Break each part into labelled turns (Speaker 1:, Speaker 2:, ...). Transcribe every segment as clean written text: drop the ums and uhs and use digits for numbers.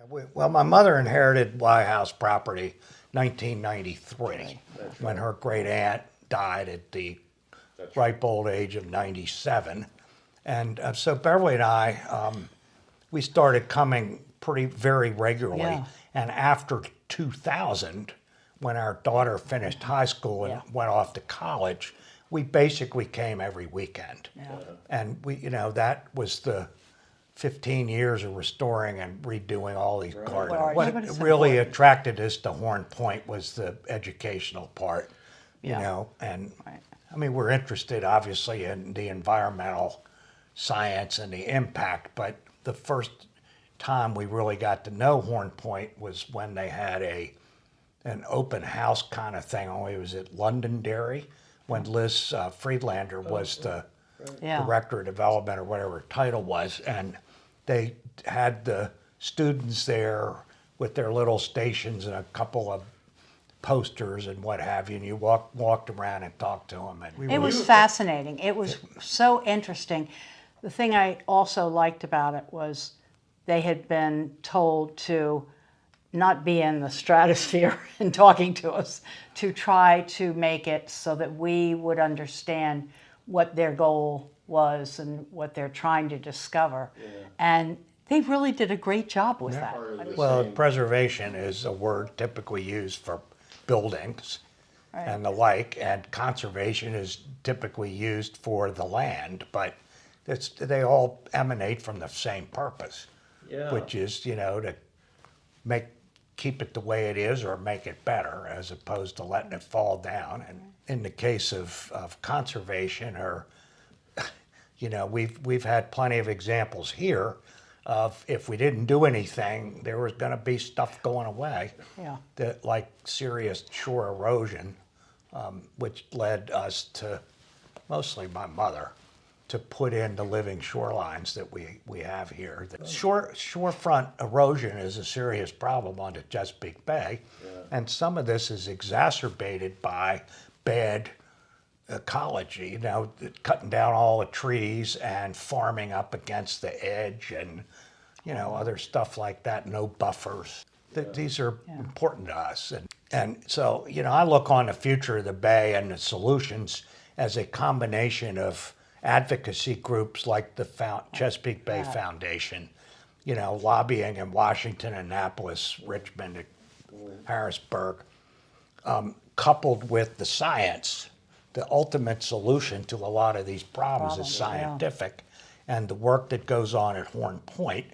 Speaker 1: Well, my mother inherited Wye House property 1993 when her great aunt died at the ripe old age of 97. And so Beverly and I, we started coming very regularly.
Speaker 2: Yeah.
Speaker 1: And after 2000, when our daughter finished high school and went off to college, we basically came every weekend.
Speaker 2: Yeah.
Speaker 1: And that was the 15 years of restoring and redoing all these gardens.
Speaker 2: Well,
Speaker 1: What
Speaker 2: but it's
Speaker 1: really
Speaker 2: important.
Speaker 1: attracted us to Horn Point was the educational part,
Speaker 2: Yeah.
Speaker 1: and
Speaker 2: Right.
Speaker 1: I mean, we're interested obviously in the environmental science and the impact, but the first time we really got to know Horn Point was when they had an open house kind of thing, only it was at Londonderry, when Liz Friedlander was the
Speaker 2: Yeah.
Speaker 1: director of development or whatever her title was, and they had the students there with their little stations and a couple of posters and what have you, and you walked around and talked to them. And
Speaker 2: It was fascinating. It was so interesting. The thing I also liked about it was they had been told to not be in the stratosphere and talking to us, to try to make it so that we would understand what their goal was and what they're trying to discover. And they really did a great job with that.
Speaker 1: Well, preservation is a word typically used for buildings and the like, and conservation is typically used for the land, but they all emanate from the same purpose, which is, to keep it the way it is or make it better, as opposed to letting it fall down. And in the case of conservation, or we've had plenty of examples here of if we didn't do anything, there was going to be stuff going away.
Speaker 2: Yeah.
Speaker 1: That, like serious shore erosion, which led us to, mostly my mother, to put in the living shorelines that we have here. The shorefront erosion is a serious problem on the Chesapeake Bay, and some of this is exacerbated by bad ecology, cutting down all the trees and farming up against the edge and, other stuff like that, no buffers. These are important to us. And so, I look on the future of the Bay and the solutions as a combination of advocacy groups like the Chesapeake Bay Foundation, lobbying in Washington, Annapolis, Richmond, Harrisburg, coupled with the science. The ultimate solution to a lot of these problems is scientific, and the work that goes on at Horn Point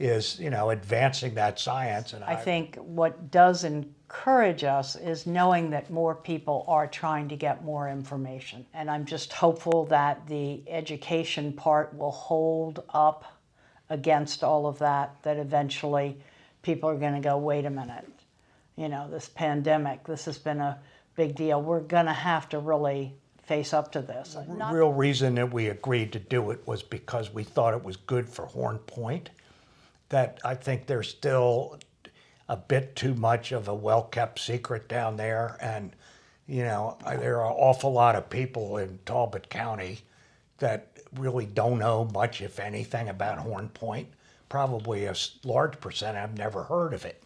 Speaker 1: is, advancing that science. And
Speaker 2: I think what does encourage us is knowing that more people are trying to get more information. And I'm just hopeful that the education part will hold up against all of that, that eventually people are going to go, wait a minute, this pandemic, this has been a big deal. We're going to have to really face up to this.
Speaker 1: The real reason that we agreed to do it was because we thought it was good for Horn Point. That I think there's still a bit too much of a well-kept secret down there, and there are an awful lot of people in Talbot County that really don't know much, if anything, about Horn Point. Probably a large percent have never heard of it,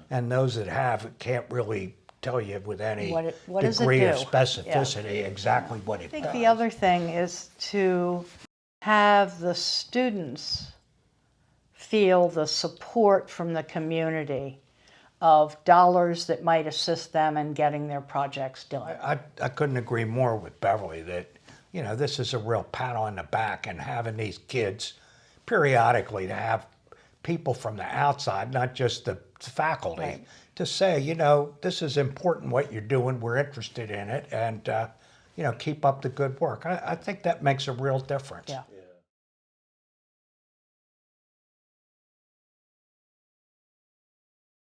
Speaker 1: and those that have can't really tell you with any
Speaker 2: what does it
Speaker 1: degree of
Speaker 2: do?
Speaker 1: specificity exactly what it
Speaker 2: I think
Speaker 1: does.
Speaker 2: the other thing is to have the students feel the support from the community of dollars that might assist them in getting their projects done.
Speaker 1: I couldn't agree more with Beverly that, this is a real pat on the back, and having these kids periodically to have people from the outside, not just the faculty, to say, this is important what you're doing, we're interested in it, and, keep up the good work. I think that makes a real difference.
Speaker 2: Yeah.